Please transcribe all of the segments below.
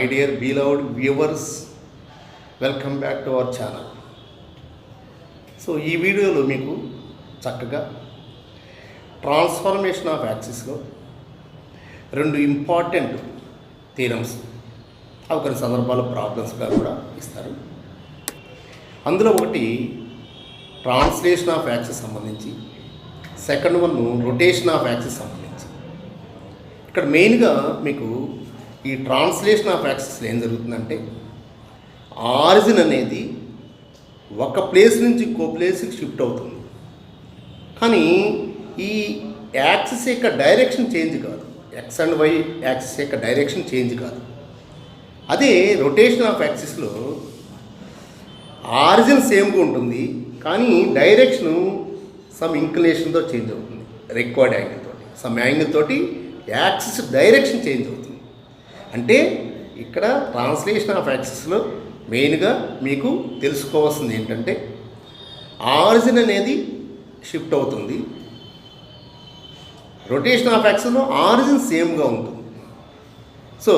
My dear beloved viewers, welcome back to our channel. So ఈ వీడియోలో మీకు చక్కగా ట్రాన్స్ఫర్మేషన్ ఆఫ్ యాక్సిస్లో రెండు ఇంపార్టెంట్ థీరమ్స్ అవి కొన్ని సందర్భాల్లో ప్రాబ్లమ్స్గా కూడా ఇస్తారు. అందులో ఒకటి ట్రాన్స్లేషన్ ఆఫ్ యాక్సిస్ సంబంధించి, second one rotation of axis సంబంధించి. ఇక్కడ మెయిన్గా మీకు ఈ ట్రాన్స్లేషన్ ఆఫ్ యాక్సిస్లో ఏం జరుగుతుందంటే, ఆరిజిన్ అనేది ఒక ప్లేస్ నుంచి ఇంకో ప్లేస్కి షిఫ్ట్ అవుతుంది, కానీ ఈ యాక్సిస్ యొక్క డైరెక్షన్ చేంజ్ కాదు. ఎక్స్ అండ్ వై యాక్సిస్ యొక్క డైరెక్షన్ చేంజ్ కాదు. అదే రొటేషన్ ఆఫ్ యాక్సిస్లో ఆరిజిన్ సేమ్గా ఉంటుంది, కానీ డైరెక్షను సమ్ ఇంక్లినేషన్తో చేంజ్ అవుతుంది. రిక్వైర్డ్ యాంగిల్ తోటి, సమ్ యాంగిల్ తోటి యాక్సిస్ డైరెక్షన్ చేంజ్ అవుతుంది. అంటే ఇక్కడ ట్రాన్స్లేషన్ ఆఫ్ యాక్సిస్లో మెయిన్గా మీకు తెలుసుకోవాల్సింది ఏంటంటే, ఆరిజిన్ అనేది షిఫ్ట్ అవుతుంది, రొటేషన్ ఆఫ్ యాక్సిస్లో ఆరిజిన్ సేమ్గా ఉంటుంది. సో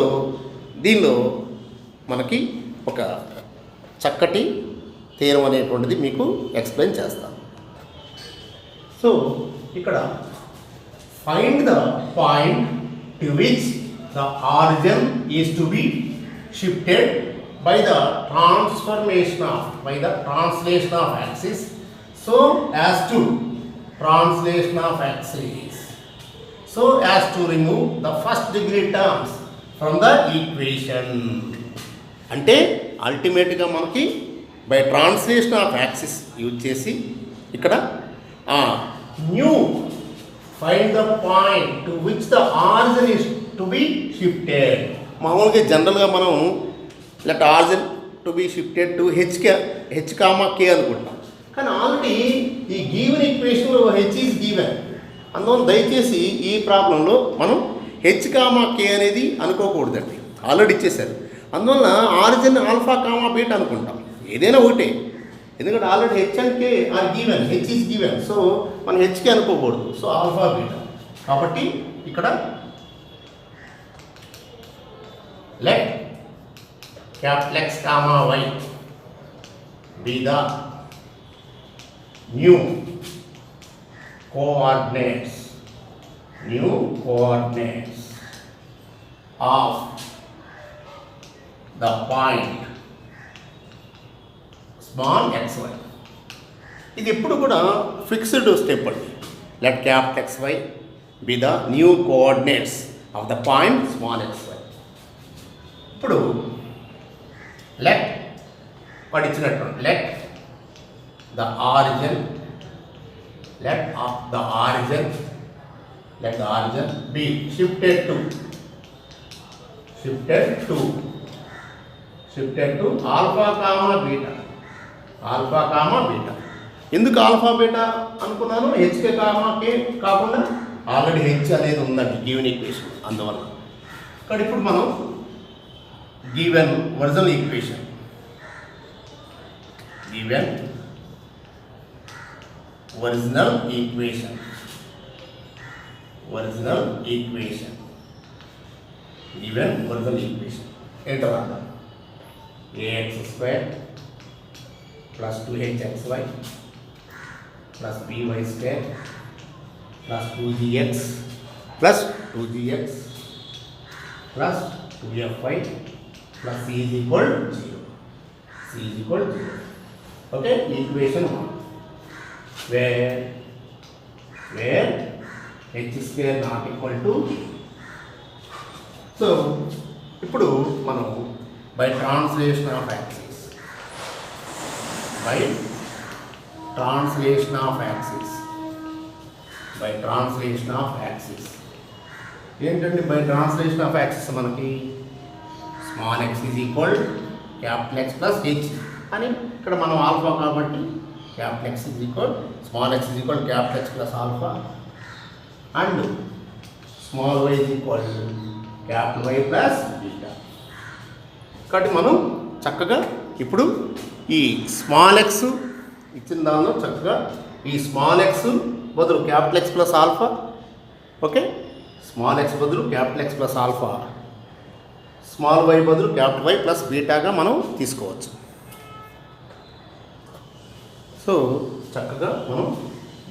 దీనిలో మనకి ఒక చక్కటి థీరం అనేటువంటిది మీకు ఎక్స్ప్లెయిన్ చేస్తాను. సో ఇక్కడ find the point to which the origin is to be shifted by the translation of axis, so as to translation of axis, so as to remove the first degree terms from the equation. అంటే అల్టిమేట్గా మనకి by translation of axis use చేసి ఇక్కడ new find the point to which the origin is to be shifted. మామూలుగా జనరల్గా మనం let origin to be shifted to H comma K అనుకుంటాం, కానీ ఆల్రెడీ ఈ గివెన్ ఈక్వేషన్లో హెచ్ ఈజ్ గివెన్. అందువల్ల దయచేసి ఈ ప్రాబ్లంలో మనం హెచ్ కామా కే అనేది అనుకోకూడదండి, ఆల్రెడీ ఇచ్చేసారు. అందువల్ల ఆరిజిన్ ఆల్ఫా కామా బీటా అనుకుంటాం, ఏదైనా ఒకటే, ఎందుకంటే already H and K are given, H is given. So మనం హెచ్కే అనుకోకూడదు, సో ఆల్ఫా బీటా. కాబట్టి ఇక్కడ let capital X comma Y be the new coordinates of the point small xy. ఇది ఎప్పుడు కూడా ఫిక్స్డ్ స్టెప్ అండి. Let capital XY be the new coordinates of the point small xy. ఇప్పుడు let పడిచినట్టు let the origin be shifted to alpha comma beta. ఎందుకు alpha beta అనుకున్నాను? HK comma కే కాకుండా already H అనేది ఉందండి గివెన్ ఈక్వేషన్. అందువల్ల ఇక్కడ ఇప్పుడు మనం given original equation given original equation enter randa ax square plus 2hxy plus by square plus 2gx plus 2gx plus 2fy plus c is equal to 0. Okay, equation 1 where h square not equal to. So ఇప్పుడు మనం by translation of axis ఏంటంటే by translation of axis మనకి small x is equal capital X plus H అని, ఇక్కడ మనం alpha కాబట్టి capital X is equal small x is equal capital X plus alpha and small y is equal capital Y plus beta. కాబట్టి మనం చక్కగా ఇప్పుడు ఈ స్మాల్ x ఇచ్చిన దానిలో చక్కగా ఈ స్మాల్ x బదులు capital X plus alpha, okay, small x బదులు capital X plus alpha, small Y బదులు క్యాపిటల్ వై ప్లస్ బీటాగా మనం తీసుకోవచ్చు. సో చక్కగా మనం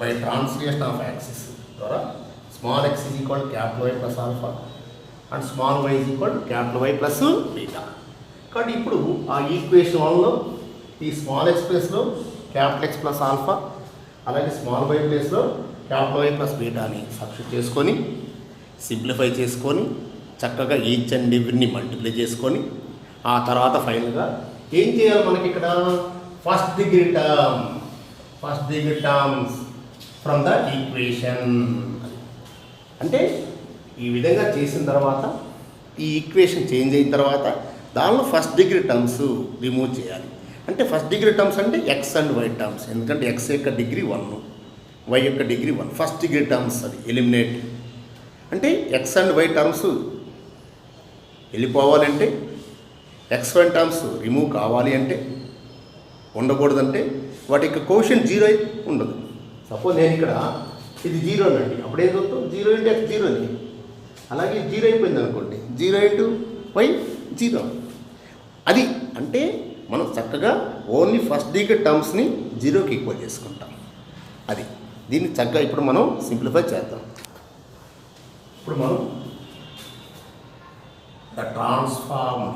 బై ట్రాన్స్లేషన్ ఆఫ్ యాక్సిస్ ద్వారా small X is equal capital Y plus alpha and small Y is equal capital Y plus beta. కాబట్టి ఇప్పుడు ఆ ఈక్వేషన్ 1లో ఈ స్మాల్ ఎక్స్ ప్లేస్లో క్యాపిటల్ ఎక్స్ ప్లస్ ఆల్ఫా, అలాగే స్మాల్ వై ప్లేస్లో క్యాపిటల్ వై ప్లస్ బీటాని సబ్స్టిట్యూట్ చేసుకొని సింప్లిఫై చేసుకొని చక్కగా ఈచ్ అండ్ ఎవ్రీని మల్టిప్లై చేసుకొని ఆ తర్వాత ఫైనల్గా ఏం చేయాలి మనకి ఇక్కడ first degree terms from the equation. అంటే ఈ విధంగా చేసిన తర్వాత ఈ ఈక్వేషన్ చేంజ్ అయిన తర్వాత దానిలో ఫస్ట్ డిగ్రీ టర్మ్స్ రిమూవ్ చేయాలి. అంటే ఫస్ట్ డిగ్రీ టర్మ్స్ అంటే ఎక్స్ అండ్ వై టర్మ్స్, ఎందుకంటే ఎక్స్ యొక్క డిగ్రీ 1, వై యొక్క డిగ్రీ 1. ఫస్ట్ డిగ్రీ టర్మ్స్ అది ఎలిమినేట్. అంటే ఎక్స్ అండ్ వై టర్మ్స్ వెళ్ళిపోవాలంటే, ఎక్స్ వై టర్మ్స్ రిమూవ్ కావాలి అంటే, ఉండకూడదంటే వాటి యొక్క కోషెంట్ 0 అయితే ఉండదు. సపోజ్ నేను ఇక్కడ ఇది 0 అండి, అప్పుడు ఏం చూస్తాం 0 ఇంటూ ఎక్స్ 0 అని. అలాగే 0 అయిపోయింది అనుకోండి, 0 ఇంటూ వై 0. అది అంటే మనం చక్కగా ఓన్లీ ఫస్ట్ డిగ్రీ టర్మ్స్ని 0కి ఈక్వల్ చేసుకుంటాం. అది దీన్ని చక్కగా ఇప్పుడు మనం సింప్లిఫై చేద్దాం. ఇప్పుడు మనం the transformed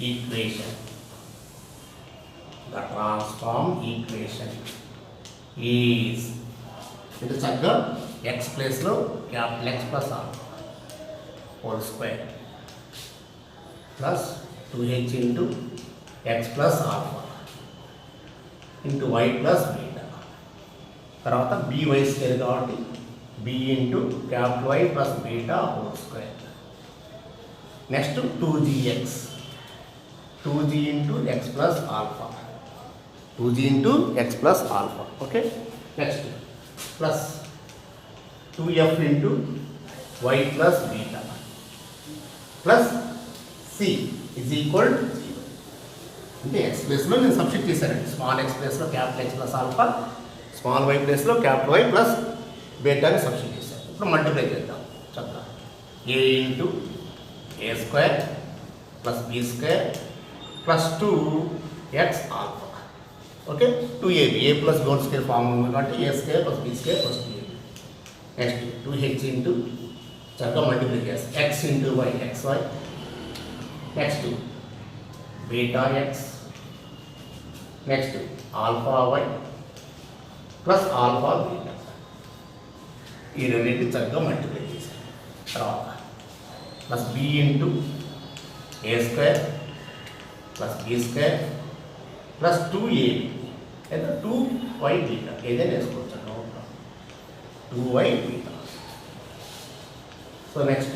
equation, the transformed equation is ఇది చక్కగా ఎక్స్ ప్లేస్లో capital X plus alpha whole square plus 2h into X plus alpha into Y plus beta. తర్వాత బీ వై స్క్వేర్ కాబట్టి B into capital Y plus beta whole square. Next 2g into X plus alpha, 2g into X plus alpha. Okay, next plus 2f into Y plus beta plus C is equal 0. అంటే X ప్లేస్లో నేను substitute చేశానండి. Small X ప్లేస్లో capital X plus alpha, small Y ప్లేస్లో capital Y plus బీటాని substitute చేశాను. ఇప్పుడు multiply చేద్దాం చక్కగా. A into A square plus B square plus 2x alpha. Okay, 2ab, A plus whole square form ఉంది కాబట్టి A square plus B square plus 2ab. Next 2h into చక్కగా multiply చేస్తాం X into Y xy. Next beta X, next alpha Y plus alpha beta. ఈ రెండింటి చక్కగా multiply చేశాం. తర్వాత plus B into A square plus B square plus 2ab లేదా 2y beta ఏదైనా వేసుకోవచ్చు. 2y beta. So next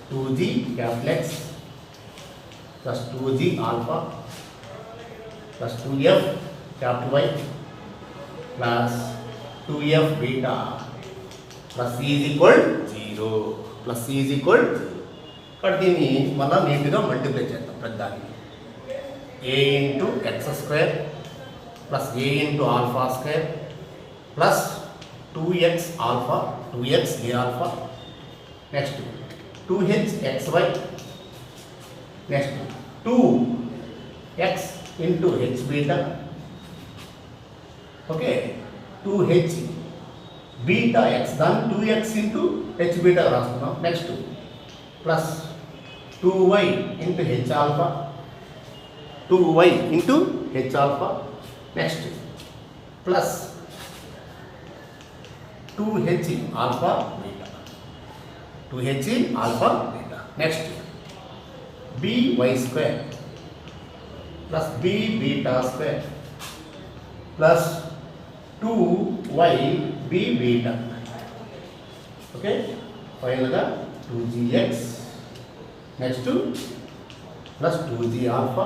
2g capital X plus 2g alpha plus 2f capital Y plus 2f beta plus c is equal 0. Plus c is equal 0. కాబట్టి దీన్ని మళ్ళీ నీట్గా multiply చేద్దాం. ప్రతిదాన్ని A into X square plus A into alpha square plus 2x alpha, 2x A alpha. Next 2h xy. Next 2x into H beta. Okay, 2h beta X, దాన్ని 2x into H beta రాస్తున్నాం. Next plus 2y into H alpha, 2y into H alpha. Next plus 2h alpha beta, 2h alpha beta. Next by square plus b beta square plus 2y b beta. Okay, ఫైనల్గా 2gx. Next plus 2g alpha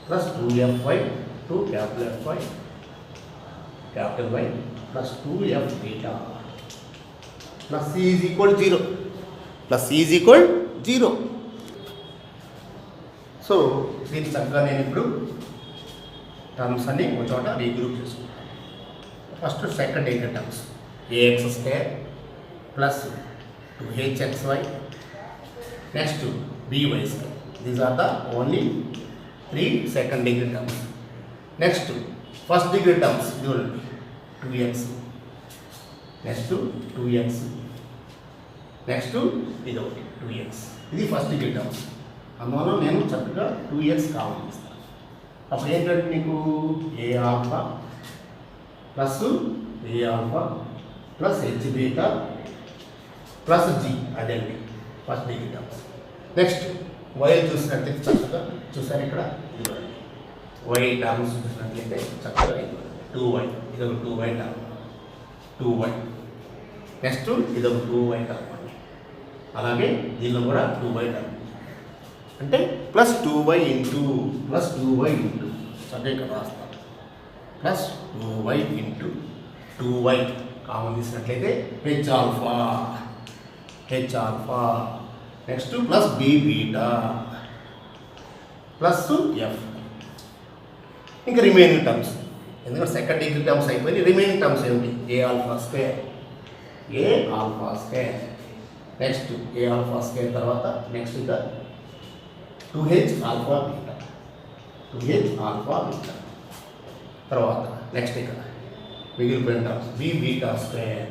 plus 2fy, 2 capital fy capital y plus 2f beta plus c is equal 0. Plus c is equal 0. So దీని చక్కగా నేను ఇప్పుడు terms అన్ని ఒక చోట regroup చేసుకుంటాను. First second degree terms ax square plus 2hxy next by square. These are the only 3 second degree terms. Next first degree terms, 2x, next 2x, next ఇది ఒకటి 2x. ఇది ఫస్ట్ డిగ్రీ టర్మ్స్. అందువల్ల నేను చక్కగా 2x common ఇస్తాను. అప్పుడు ఏంటంటే నీకు A alpha plus A alpha plus H beta plus G, అదండి first degree terms. Next Y చూసినట్లయితే చక్కగా చూసారు ఇక్కడ వై టర్మ్స్ చూసినట్లయితే చక్కగా 2y, ఇది ఒక 2y టర్మ్, 2y. నెక్స్ట్ ఇది ఒక 2y టర్మ్, అలాగే దీనిలో కూడా 2y టర్మ్ అంటే ప్లస్ 2y ఇంటూ చక్కగా ఇక్కడ రాస్తాను plus 2y into 2y common తీసినట్లయితే H alpha next plus B beta plus F. ఇంకా రిమైనింగ్ టర్మ్స్, ఎందుకంటే సెకండ్ డిగ్రీ టర్మ్స్ అయిపోయి రిమైనింగ్ టర్మ్స్ ఏమిటి? A alpha square next A alpha square తర్వాత నెక్స్ట్ ఇక 2h ఆల్ఫా బీటా తర్వాత next ఇక్కడ మిగిలిపోయిన terms B beta square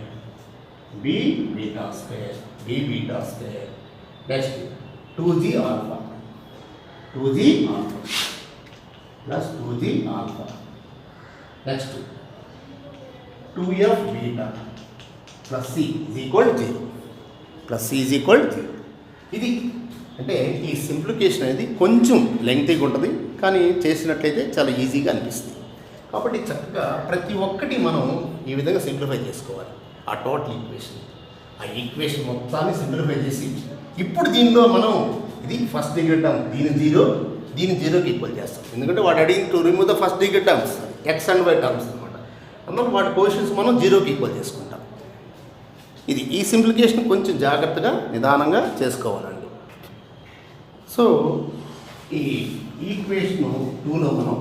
next 2g alpha plus 2g alpha next 2f beta plus c is equal 0. ఇది అంటే ఈ simplification అనేది కొంచెం లెంగ్తీగా ఉంటుంది, కానీ చేసినట్లయితే చాలా ఈజీగా అనిపిస్తుంది. కాబట్టి చక్కగా ప్రతి ఒక్కటి మనం ఈ విధంగా సింప్లిఫై చేసుకోవాలి. ఆ టోటల్ ఈక్వేషన్ మొత్తాన్ని సింప్లిఫై చేసి ఇప్పుడు దీనిలో మనం ఇది ఫస్ట్ డిగ్రీ టర్మ్ దీని జీరోకి ఈక్వల్ చేస్తాం. ఎందుకంటే వాడు అడిగిన to remove the first degree terms X and why terms అనమాట. అందులో వాటి కోషన్స్ మనం జీరోకి ఈక్వల్ చేసుకుంటాం. ఇది ఈ సింప్లిఫికేషన్ కొంచెం జాగ్రత్తగా నిదానంగా చేసుకోవాలండి. సో ఈ ఈక్వేషన్ 2లో మనం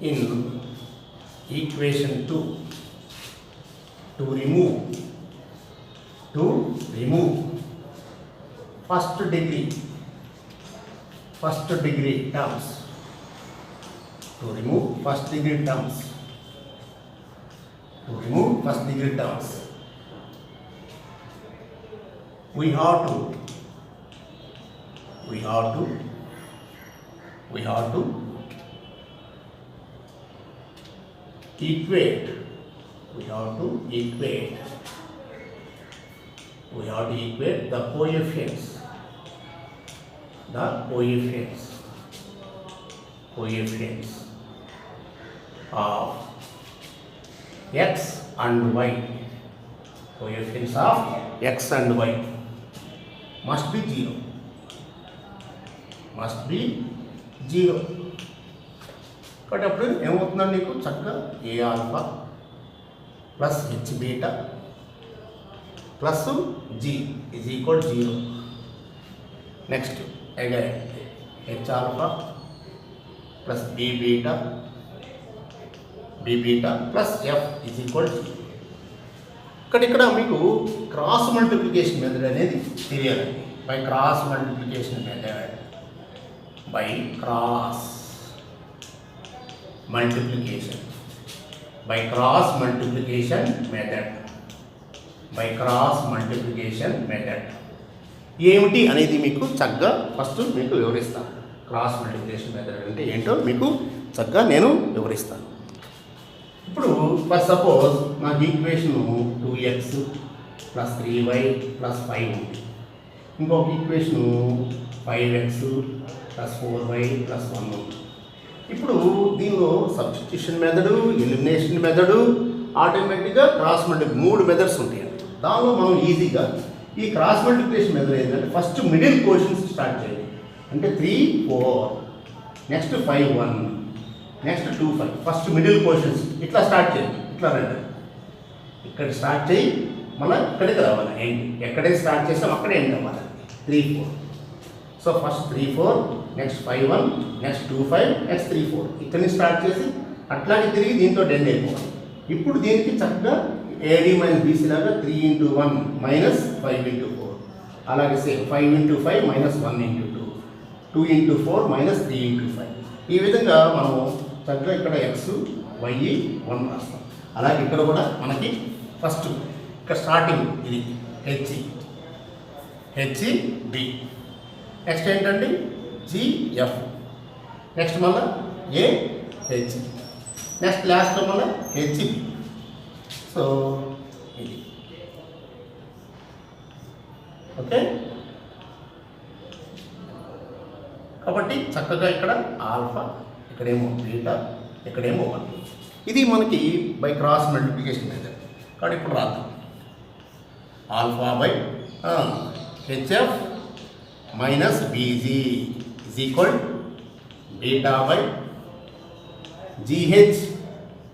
in equation 2 to remove first degree terms, we have to equate the coefficients of x and y. Coefficients of x and y must be 0. కాబట్టి అప్పుడు ఏమవుతుందండి నీకు చక్కగా A alpha plus H beta plus G is equal 0. Next again H alpha plus B beta plus F is equal 0. ఇక్కడ మీకు cross multiplication method అనేది తెలియాలండి. By cross multiplication method ఏమిటి అనేది మీకు చక్కగా ఫస్ట్ మీకు వివరిస్తాను. క్రాస్ మల్టిప్లికేషన్ మెథడ్ అంటే ఏంటో మీకు చక్కగా నేను వివరిస్తాను. ఇప్పుడు ఫర్ సపోజ్ నాకు equation 2x plus 3y plus 5 ఉంది. ఇంకొక equation 5x plus 4y plus 1 ఉంది. ఇప్పుడు దీనిలో సబ్స్టిట్యూషన్ మెథడు, ఎలిమినేషన్ మెథడు, ఆటోమేటిక్గా క్రాస్ మల్టిప్లికేషన్ 3 మెథడ్స్ ఉంటాయండి. దానిలో మనం ఈజీగా ఈ క్రాస్ మల్టిప్లికేషన్ మెథడ్ ఏంటంటే ఫస్ట్ మిడిల్ కోషన్స్ స్టార్ట్ చేయాలి. అంటే 3 4 next 5 1 next 2 5 first middle cautions ఇట్లా స్టార్ట్ చేయండి. ఇట్లా రండి, ఇక్కడ స్టార్ట్ చేయి మళ్ళీ ఇక్కడికి రావాలి. ఏంటి ఎక్కడైతే స్టార్ట్ చేస్తాం అక్కడే ఎండ్ అవ్వాలి. 3 4 so first 3 4 next 5 1 next 2 5 next 3 4 ఇక్కడి నుంచి స్టార్ట్ చేసి అట్లాగే తిరిగి దీంతో డెండ్ అయిపోవాలి. ఇప్పుడు దీనికి చక్కగా ఏడి మైనస్ బీసీ లాగా 3 into 1 మైనస్ 5 into 4, అలాగే same 5 into 5 minus 1 into 2, 2 into 4 minus 3 into 5. ఈ విధంగా మనము చక్కగా ఇక్కడ ఎక్స్ వై 1 రాస్తాం. అలాగే ఇక్కడ కూడా మనకి ఫస్ట్ ఇక్కడ స్టార్టింగ్ ఇది హెచ్బి, నెక్స్ట్ ఏంటండి జిఎఫ్, నెక్స్ట్ మళ్ళీ ఏహెచ్, నెక్స్ట్ లాస్ట్లో మళ్ళీ హెచ్బి. సో ఇది ఓకే. కాబట్టి చక్కగా ఇక్కడ ఆల్ఫా, ఇక్కడేమో బీటా, ఇక్కడేమో 1. ఇది మనకి బై క్రాస్ మల్టిప్లికేషన్ మెథడ్. కాబట్టి ఇప్పుడు రాద్దాం. Alpha by HF minus BG is equal beta by GH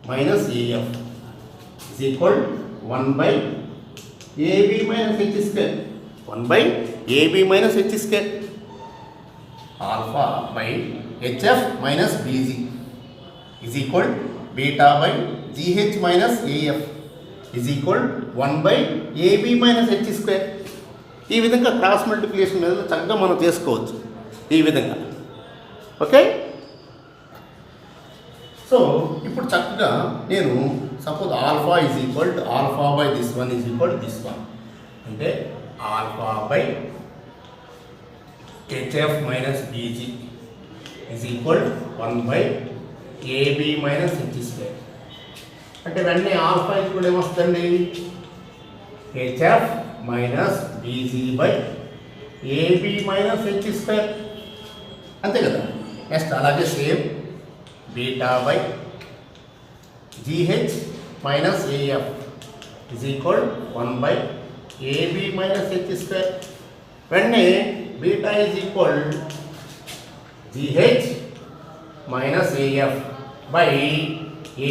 minus AF is equal 1 by AB minus H square, 1 by AB minus H square. Alpha by HF minus BG is equal beta by GH minus AF is equal 1 by AB minus H square. ఈ విధంగా cross multiplication మీద చక్కగా మనం చేసుకోవచ్చు ఈ విధంగా. Okay. So ఇప్పుడు చక్కగా నేను suppose alpha is equal to alpha by this one is equal to this one అంటే alpha by HF minus BG is equal 1 by AB minus H square. అంటే వెంటనే ఆల్ఫా ఇప్పుడు ఏమొస్తుందండి HF minus BG by AB minus H square, అంతే కదా. Next అలాగే same beta by GH minus AF is equal 1 by AB minus H square. వెంటనే beta is equal GH minus AF by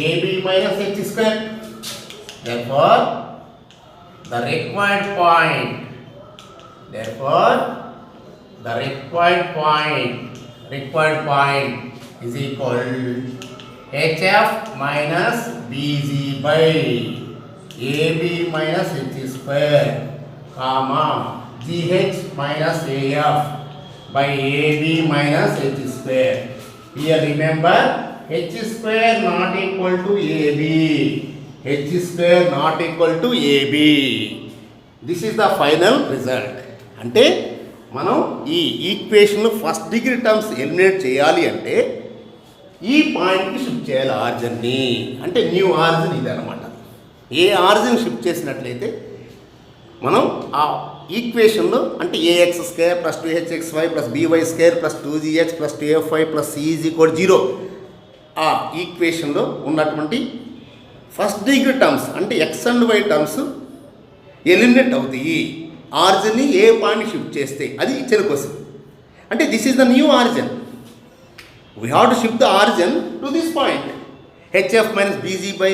AB minus H square. Therefore, the required point is equal HF minus BG by AB minus H square, comma GH minus AF by AB minus H square. Here remember H square not equal to AB. H square not equal to AB. This is the final result. అంటే మనం ఈ ఈక్వేషన్లో first degree terms eliminate చేయాలి అంటే ఈ పాయింట్కి shift చేయాలి ఆరిజిన్ని. అంటే new origin ఇది అనమాట. ఏ ఆరిజిన్ షిఫ్ట్ చేసినట్లయితే మనం ఆ ఈక్వేషన్లో అంటే a x square plus 2hxy plus b y square plus 2gh plus 2fy plus c is equal 0 ఆ ఈక్వేషన్లో ఉన్నటువంటి ఫస్ట్ డిగ్రీ టర్మ్స్ అంటే X and why terms eliminate అవుతాయి ఆరిజిన్ని ఏ పాయింట్ షిఫ్ట్ చేస్తే. అది ఇచ్చిన క్వశ్చన్. అంటే this is the new origin. We have to shift the origin to this point. H f minus BG by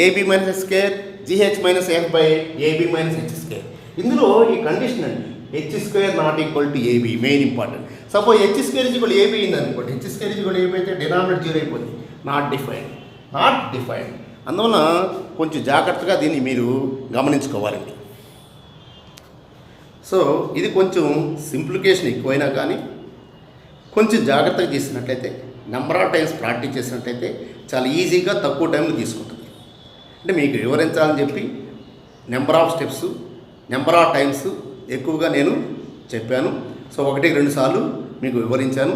AB minus H square, g h minus f by AB minus H square. ఇందులో ఈ condition అండి h square not equal to a b main important. Suppose h square is equal a b అయింది అనుకోండి, h square is equal a b అయితే denominator 0 అయిపోతుంది. Not defined. అందువల్ల కొంచెం జాగ్రత్తగా దీన్ని మీరు గమనించుకోవాలండి. సో ఇది కొంచెం సింప్లికేషన్ ఎక్కువైనా కానీ కొంచెం జాగ్రత్తగా చేసినట్లయితే నెంబర్ ఆఫ్ టైమ్స్ ప్రాక్టీస్ చేసినట్లయితే చాలా ఈజీగా తక్కువ టైంలో తీసుకుంటుంది. అంటే మీకు వివరించాలని చెప్పి number of steps number of times ఎక్కువగా నేను చెప్పాను. సో 1-2 సార్లు మీకు వివరించాను.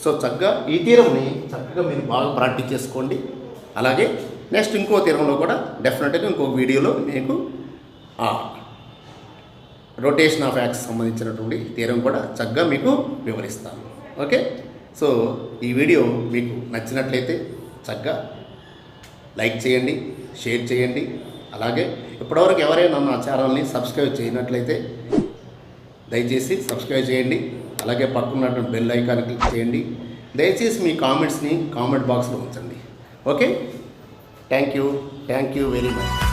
సో చక్కగా ఈ థీరంని చక్కగా మీరు బాగా ప్రాక్టీస్ చేసుకోండి. అలాగే నెక్స్ట్ ఇంకో థీరంలో కూడా డెఫినెట్గా ఇంకొక వీడియోలో మీకు రొటేషన్ ఆఫ్ యాక్స్ సంబంధించినటువంటి థీరం కూడా చక్కగా మీకు వివరిస్తాను. ఓకే. సో ఈ వీడియో మీకు నచ్చినట్లయితే చక్కగా లైక్ చేయండి, షేర్ చేయండి. అలాగే ఇప్పటివరకు ఎవరైనా నా ఛానల్ని సబ్స్క్రైబ్ చేయనట్లయితే దయచేసి సబ్స్క్రైబ్ చేయండి. అలాగే పక్కన బెల్ ఐకాన్ క్లిక్ చేయండి. దయచేసి మీ కామెంట్స్ని కామెంట్ బాక్స్లో ఉంచండి. Okay. Thank you very much.